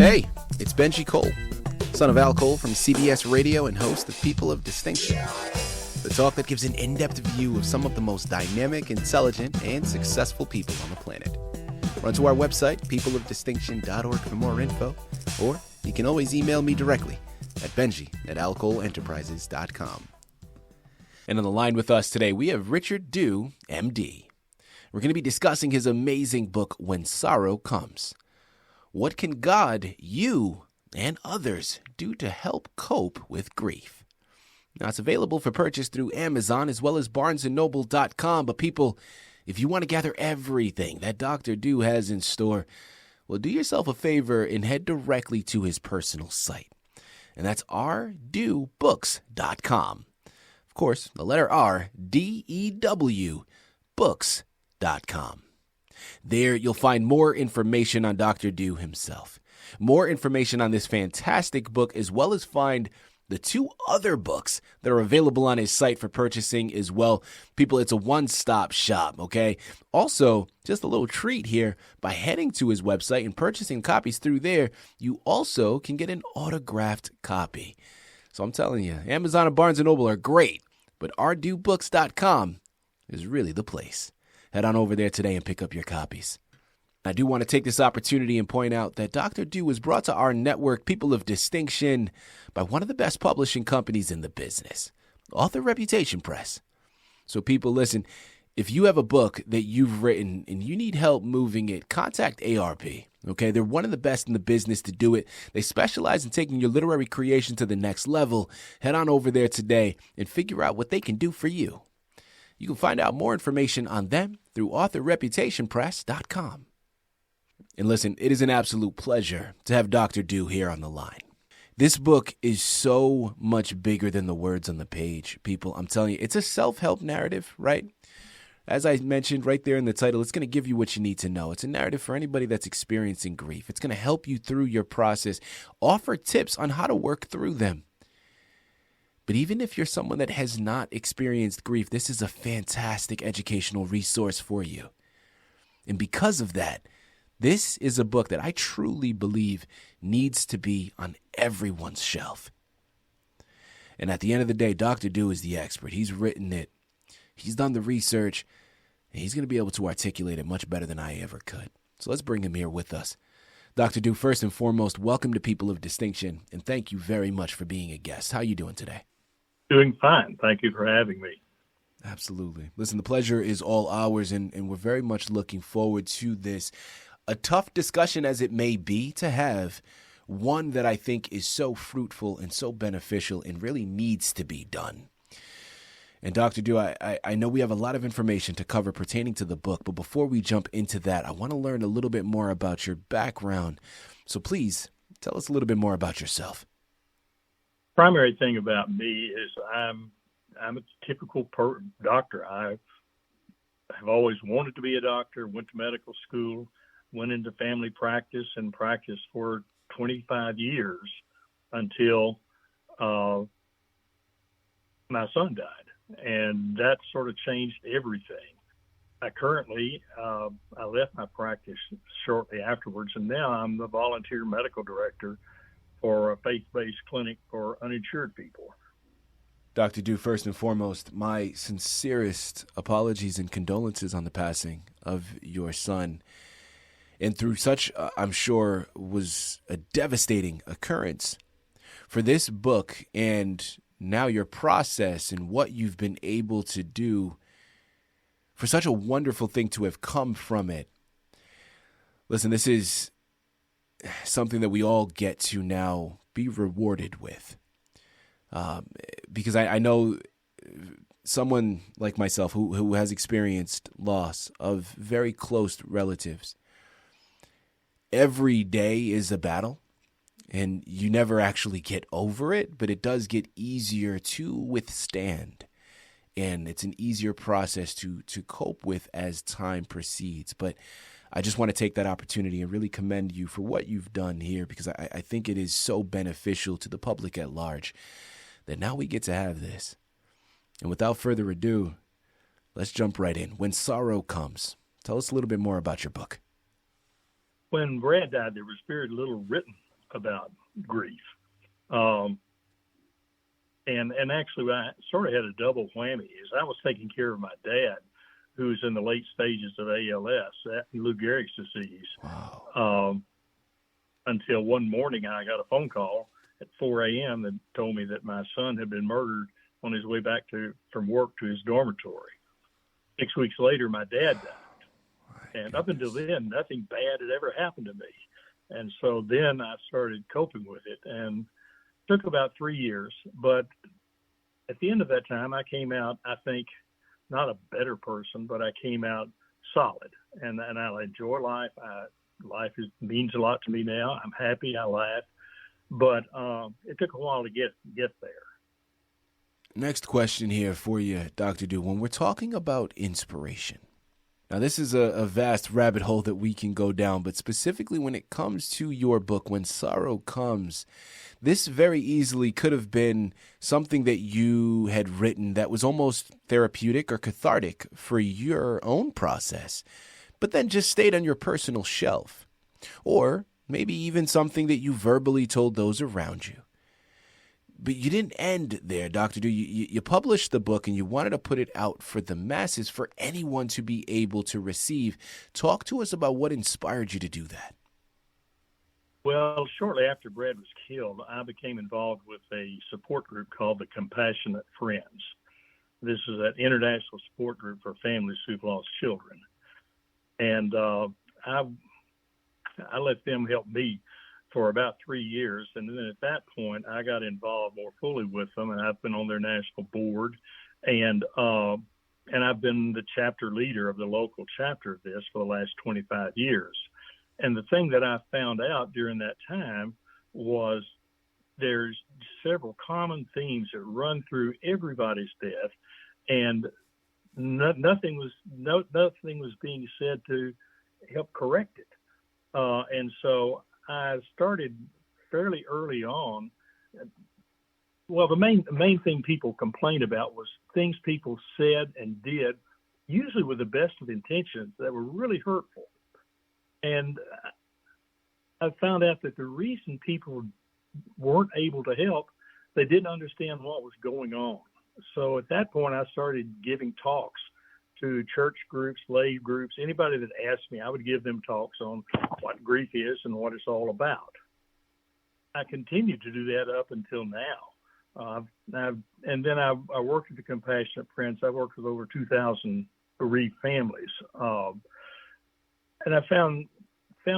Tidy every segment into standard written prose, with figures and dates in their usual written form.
Hey, it's Benji Cole, son of Al Cole from CBS Radio and host of People of Distinction, the talk that gives an in-depth view of some of the most dynamic, intelligent, and successful people on the planet. Run to our website, peopleofdistinction.org for more info, or you can always email me directly at benji@alcoleenterprises.com. And on the line with us today, we have Richard Dew, MD. We're going to be discussing his amazing book, When Sorrow Comes. What can God, you, and others do to help cope with grief? Now, it's available for purchase through Amazon as well as barnesandnoble.com. But people, if you want to gather everything that Dr. Dew has in store, well, do yourself a favor and head directly to his personal site. And that's rdewbooks.com. Of course, the letter R, D-E-W, books.com. There, you'll find more information on Dr. Dew himself, more information on this fantastic book, as well as find the two other books that are available on his site for purchasing as well. People, it's a one-stop shop, okay? Also, just a little treat here, by heading to his website and purchasing copies through there, you also can get an autographed copy. So I'm telling you, Amazon and Barnes & Noble are great, but rdewbooks.com is really the place. Head on over there today and pick up your copies. I do want to take this opportunity and point out that Dr. Dew was brought to our network, People of Distinction, by one of the best publishing companies in the business, Author Reputation Press. So people, listen, if you have a book that you've written and you need help moving it, contact ARP. Okay, they're one of the best in the business to do it. They specialize in taking your literary creation to the next level. Head on over there today and figure out what they can do for you. You can find out more information on them through authorreputationpress.com. And listen, it is an absolute pleasure to have Dr. Dew here on the line. This book is so much bigger than the words on the page, people. I'm telling you, it's a self-help narrative, right? As I mentioned right there in the title, it's going to give you what you need to know. It's a narrative for anybody that's experiencing grief. It's going to help you through your process, offer tips on how to work through them. But even if you're someone that has not experienced grief, this is a fantastic educational resource for you. And because of that, this is a book that I truly believe needs to be on everyone's shelf. And at the end of the day, Dr. Dew is the expert. He's written it. He's done the research. And he's going to be able to articulate it much better than I ever could. So let's bring him here with us. Dr. Dew, first and foremost, welcome to People of Distinction. And thank you very much for being a guest. How are you doing today? Doing fine. Thank you for having me. Absolutely. Listen, the pleasure is all ours, and we're very much looking forward to this. A tough discussion as it may be to have, one that I think is so fruitful and so beneficial and really needs to be done. And Dr. Dew, I know we have a lot of information to cover pertaining to the book, but before we jump into that, I want to learn a little bit more about your background. So please tell us a little bit more about yourself. Primary thing about me is I'm a typical doctor. I have always wanted to be a doctor, went to medical school, went into family practice and practiced for 25 years until my son died. And that sort of changed everything. I currently, I left my practice shortly afterwards, and now I'm the volunteer medical director for a faith-based clinic for uninsured people. Dr. Dew, first and foremost, my sincerest apologies and condolences on the passing of your son. And through such, I'm sure, was a devastating occurrence. For this book and now your process and what you've been able to do, for such a wonderful thing to have come from it. Listen, this is something that we all get to now be rewarded with. Because I know someone like myself who has experienced loss of very close relatives. Every day is a battle, and you never actually get over it, but it does get easier to withstand. And it's an easier process to cope with as time proceeds. But I just want to take that opportunity and really commend you for what you've done here, because I think it is so beneficial to the public at large that now we get to have this. And without further ado, let's jump right in. When Sorrow Comes. Tell us a little bit more about your book. When Brad died, there was very little written about grief. Um, and actually, I sort of had a double whammy. As I was taking care of my dad, who was in the late stages of ALS, Lou Gehrig's disease. Wow. Until one morning, I got a phone call at 4 a.m. that told me that my son had been murdered on his way back from work to his dormitory. 6 weeks later, my dad died. And up until then, nothing bad had ever happened to me. And so then I started coping with it, and it took about 3 years. But at the end of that time, I came out, I think, not a better person, but I came out solid. And I enjoy life. Life means a lot to me now. I'm happy. I laugh. But it took a while to get there. Next question here for you, Dr. Dew. When we're talking about inspiration, now this is a vast rabbit hole that we can go down, but specifically when it comes to your book, When Sorrow Comes, this very easily could have been something that you had written that was almost therapeutic or cathartic for your own process, but then just stayed on your personal shelf. Or maybe even something that you verbally told those around you. But you didn't end there, Dr. Dew. You published the book and you wanted to put it out for the masses, for anyone to be able to receive. Talk to us about what inspired you to do that. Well, shortly after Brad was killed, I became involved with a support group called the Compassionate Friends. This is an international support group for families who've lost children. And I let them help me for about 3 years. And then at that point, I got involved more fully with them, and I've been on their national board. And I've been the chapter leader of the local chapter of this for the last 25 years. And the thing that I found out during that time was there's several common themes that run through everybody's death, and nothing was being said to help correct it. And so I started fairly early on. Well, the main thing people complained about was things people said and did, usually with the best of intentions, that were really hurtful. And I found out that the reason people weren't able to help, they didn't understand what was going on. So at that point, I started giving talks to church groups, lay groups, anybody that asked me, I would give them talks on what grief is and what it's all about. I continued to do that up until now. And then I worked with the Compassionate Friends. I worked with over 2,000 bereaved families. And I found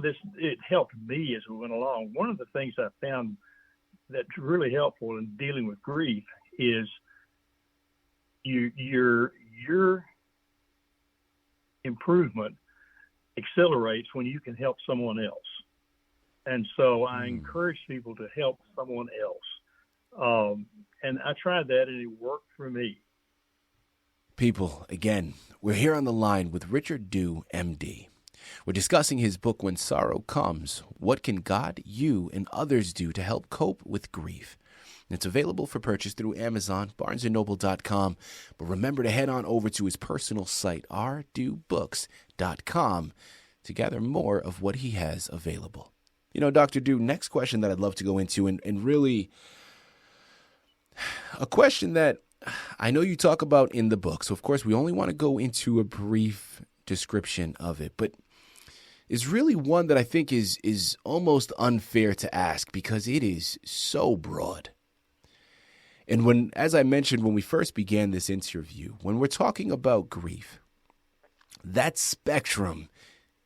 this, it helped me as we went along. One of the things I found that's really helpful in dealing with grief is your improvement accelerates when you can help someone else. And so I encourage people to help someone else. And I tried that, and it worked for me. People, again, we're here on the line with Richard Dew, MD. We're discussing his book, When Sorrow Comes, What Can God, You, and Others Do to Help Cope with Grief? It's available for purchase through Amazon, BarnesandNoble.com. But remember to head on over to his personal site, rdewbooks.com, to gather more of what he has available. You know, Dr. Dew, next question that I'd love to go into, and really a question that I know you talk about in the book. So, of course, we only want to go into a brief description of it, but is really one that I think is almost unfair to ask because it is so broad. And as I mentioned when we first began this interview, when we're talking about grief, that spectrum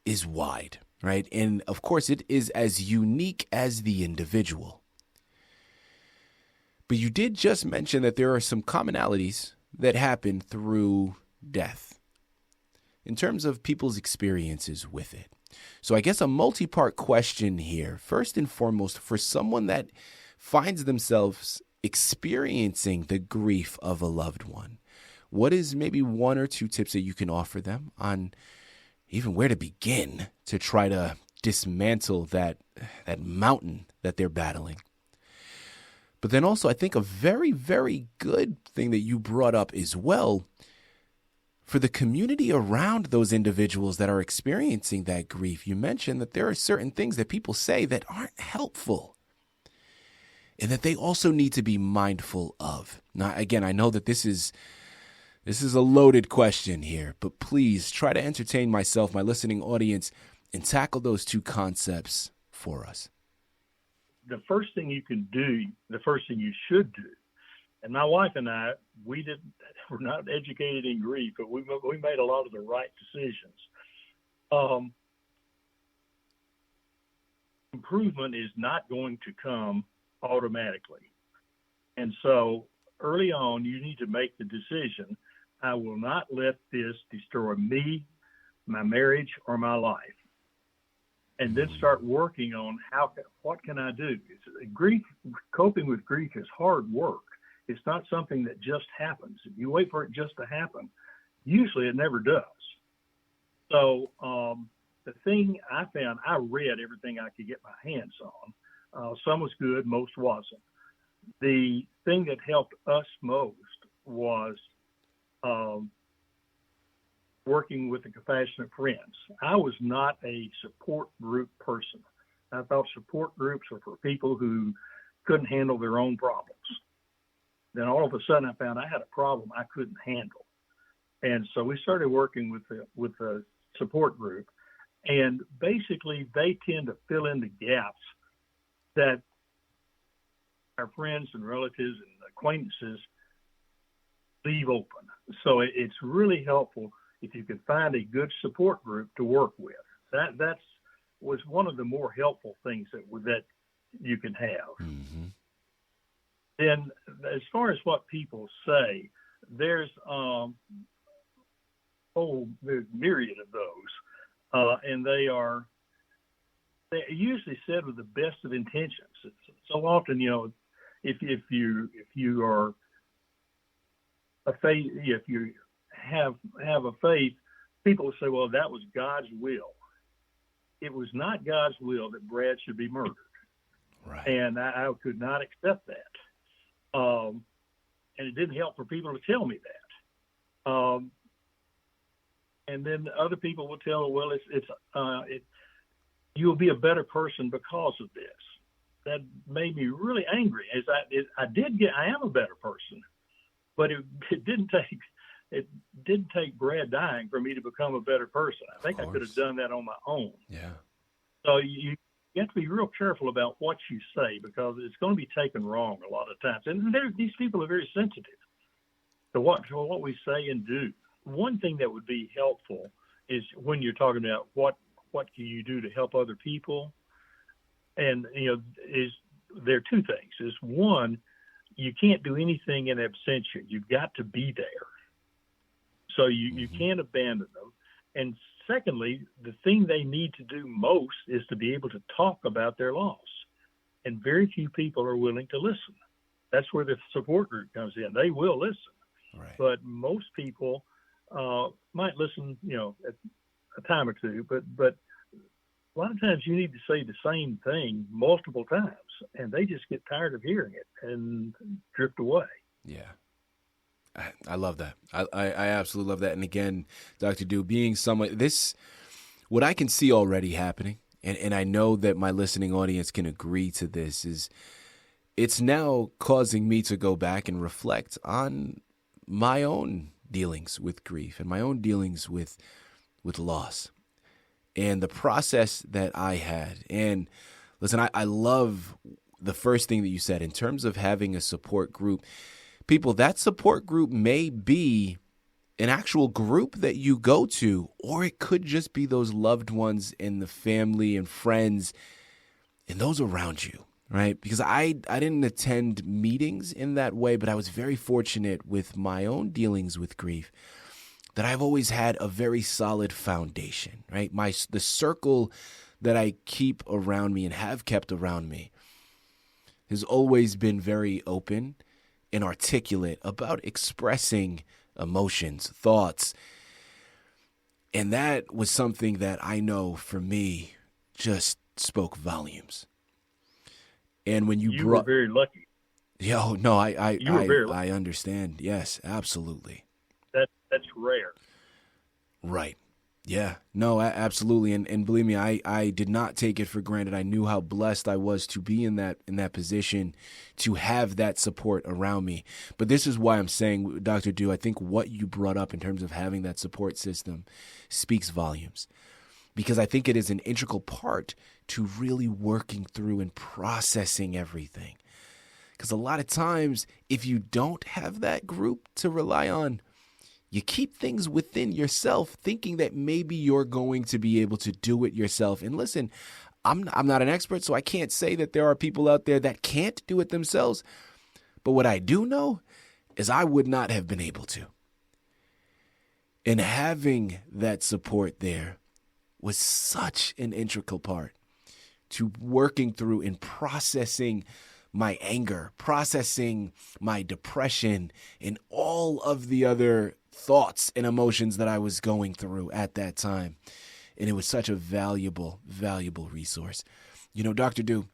is wide, right? And of course, it is as unique as the individual. But you did just mention that there are some commonalities that happen through death in terms of people's experiences with it. So I guess a multi-part question here. First and foremost, for someone that finds themselves experiencing the grief of a loved one, what is maybe one or two tips that you can offer them on even where to begin to try to dismantle that mountain that they're battling? But then also, I think a very, very good thing that you brought up as well, for the community around those individuals that are experiencing that grief. You mentioned that there are certain things that people say that aren't helpful and that they also need to be mindful of. Now, again, I know that this is a loaded question here, but please try to entertain myself, my listening audience, and tackle those two concepts for us. The first thing you can do, the first thing you should do, and my wife and I, we're not educated in grief, but we made a lot of the right decisions. Improvement is not going to come automatically. And so early on, you need to make the decision, I will not let this destroy me, my marriage, or my life. And then start working on what can I do? Coping with grief is hard work. It's not something that just happens. If you wait for it just to happen, usually it never does. So the thing I found, I read everything I could get my hands on. Some was good, most wasn't. The thing that helped us most was working with the compassionate friends. I was not a support group person. I thought support groups were for people who couldn't handle their own problems. Then all of a sudden I found I had a problem I couldn't handle. And so we started working with the support group, and basically they tend to fill in the gaps that our friends and relatives and acquaintances leave open. So it's really helpful if you can find a good support group to work with. That was one of the more helpful things that you can have. Mm-hmm. Then, as far as what people say, there's a myriad of those, and they usually said with the best of intentions. So often, if you are a faith, if you have a faith, people will say, "Well, that was God's will." It was not God's will that Brad should be murdered, right? And I could not accept that. And it didn't help for people to tell me that. And then other people will tell, well, you will be a better person because of this. That made me really angry. I am a better person, but it didn't take Brad dying for me to become a better person. I think I could have done that on my own. Yeah. So you have to be real careful about what you say, because it's going to be taken wrong a lot of times. And these people are very sensitive to what we say and do. One thing that would be helpful is when you're talking about what can you do to help other people, and there are two things. Is one, you can't do anything in absentia. You've got to be there. So you can't abandon them. And secondly, the thing they need to do most is to be able to talk about their loss. And very few people are willing to listen. That's where the support group comes in. They will listen. Right. But most people might listen, a time or two. But a lot of times you need to say the same thing multiple times, and they just get tired of hearing it and drift away. Yeah. I love that. I absolutely love that. And again, Dr. Dew, being someone, what I can see already happening, and I know that my listening audience can agree to this, is it's now causing me to go back and reflect on my own dealings with grief and my own dealings with loss and the process that I had. And listen, I love the first thing that you said in terms of having a support group. People, that support group may be an actual group that you go to, or it could just be those loved ones and the family and friends and those around you, right? Because I didn't attend meetings in that way, but I was very fortunate with my own dealings with grief that I've always had a very solid foundation, right? The circle that I keep around me and have kept around me has always been very open and articulate about expressing emotions, thoughts. And that was something that I know for me just spoke volumes. And when you were very lucky. No, You were very lucky. I understand. Yes, absolutely. That's rare. Right. Yeah, no, absolutely. And believe me, I did not take it for granted. I knew how blessed I was to be in that position, to have that support around me. But this is why I'm saying, Dr. Dew, I think what you brought up in terms of having that support system speaks volumes, because I think it is an integral part to really working through and processing everything. Because a lot of times, if you don't have that group to rely on, you keep things within yourself, thinking that maybe you're going to be able to do it yourself. And listen, I'm not an expert, so I can't say that there are people out there that can't do it themselves. But what I do know is I would not have been able to. And having that support there was such an integral part to working through and processing my anger, processing my depression, and all of the other thoughts and emotions that I was going through at that time. And it was such a valuable, valuable resource. You know, Dr. Dew,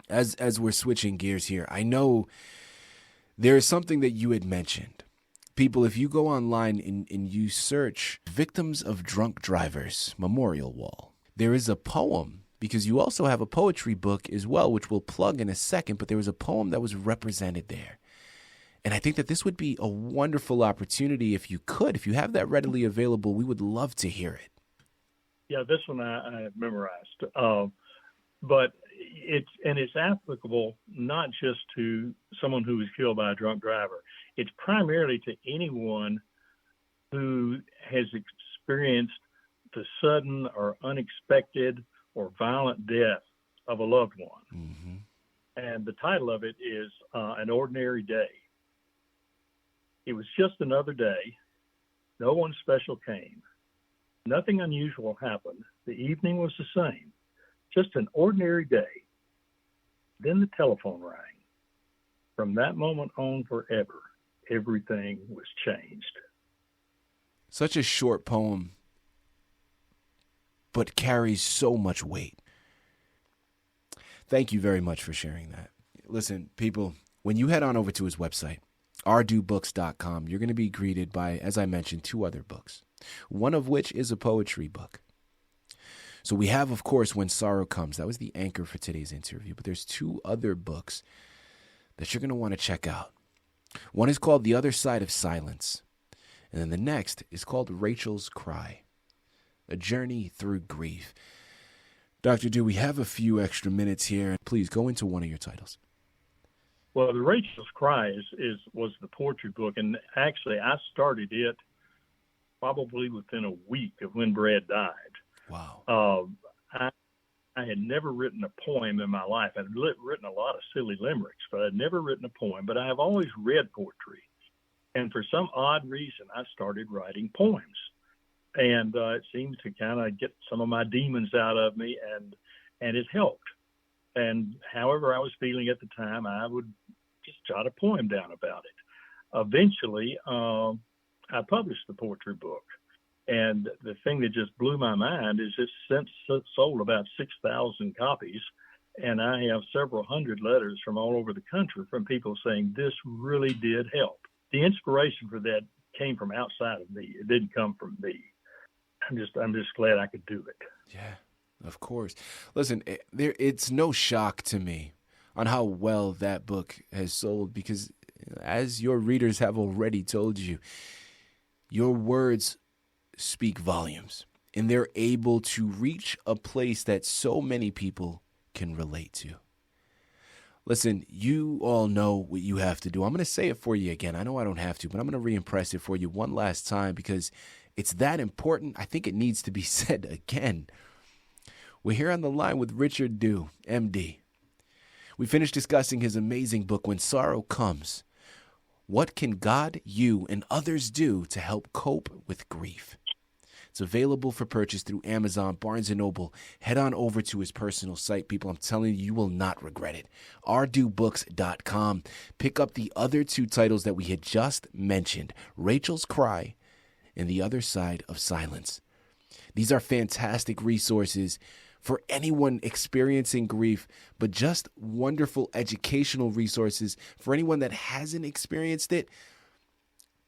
as we're switching gears here, I know there is something that you had mentioned. People, if you go online and you search Victims of Drunk Drivers Memorial Wall, there is a poem, because you also have a poetry book as well, which we'll plug in a second, but there was a poem that was represented there. And I think that this would be a wonderful opportunity if you have that readily available. We would love to hear it. Yeah, this one I have memorized, but it's applicable not just to someone who was killed by a drunk driver. It's primarily to anyone who has experienced the sudden or unexpected or violent death of a loved one. Mm-hmm. And the title of it is An Ordinary Day. It was just another day. No one special came. Nothing unusual happened. The evening was the same. Just an ordinary day. Then the telephone rang. From that moment on forever, everything was changed. Such a short poem, but carries so much weight. Thank you very much for sharing that. Listen, people, when you head on over to his website, rdubooks.com, you're going to be greeted by, as I mentioned, 2 other books, one of which is a poetry book. So we have, of course, When Sorrow Comes. That was the anchor for today's interview. But there's 2 other books that you're going to want to check out. One is called The Other Side of Silence. And then the next is called Rachel's Cry, A Journey Through Grief. Dr. Dew, we have a few extra minutes here. Please go into one of your titles. Well, the Rachel's Cry was the poetry book, and actually I started it probably within a week of when Brad died. Wow. I had never written a poem in my life. I'd written a lot of silly limericks, but I'd never written a poem. But I have always read poetry, and for some odd reason, I started writing poems, and it seemed to kind of get some of my demons out of me, and it helped. And however I was feeling at the time, I would just jot a poem down about it. Eventually, I published the poetry book. And the thing that just blew my mind is it's since sold about 6,000 copies. And I have several hundred letters from all over the country from people saying this really did help. The inspiration for that came from outside of me. It didn't come from me. I'm just glad I could do it. Yeah. Of course. Listen, it's no shock to me on how well that book has sold, because as your readers have already told you, your words speak volumes, and they're able to reach a place that so many people can relate to. Listen, you all know what you have to do. I'm going to say it for you again. I know I don't have to, but I'm going to re-impress it for you one last time because it's that important. I think it needs to be said again. We're here on the line with Richard Dew, MD. We finished discussing his amazing book, When Sorrow Comes. What can God, you, and others do to help cope with grief? It's available for purchase through Amazon, Barnes & Noble. Head on over to his personal site, people. I'm telling you, you will not regret it. rdubooks.com. Pick up the other 2 titles that we had just mentioned, Rachel's Cry and The Other Side of Silence. These are fantastic resources for anyone experiencing grief, but just wonderful educational resources for anyone that hasn't experienced it,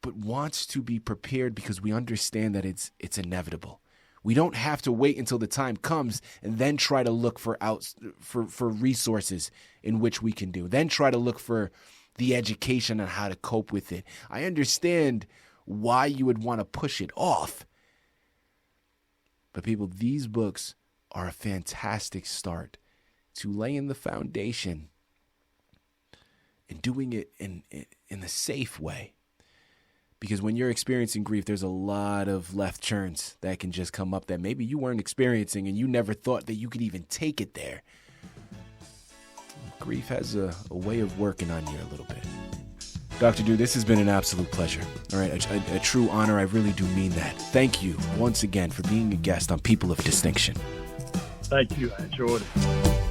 but wants to be prepared because we understand that it's inevitable. We don't have to wait until the time comes and then try to look for resources in which we can do. Then try to look for the education on how to cope with it. I understand why you would want to push it off. But people, these books are a fantastic start to laying the foundation and doing it in a safe way. Because when you're experiencing grief, there's a lot of left turns that can just come up that maybe you weren't experiencing and you never thought that you could even take it there. Grief has a way of working on you a little bit. Dr. Dew, this has been an absolute pleasure. All right, a true honor. I really do mean that. Thank you once again for being a guest on People of Distinction. Thank you. I enjoyed it.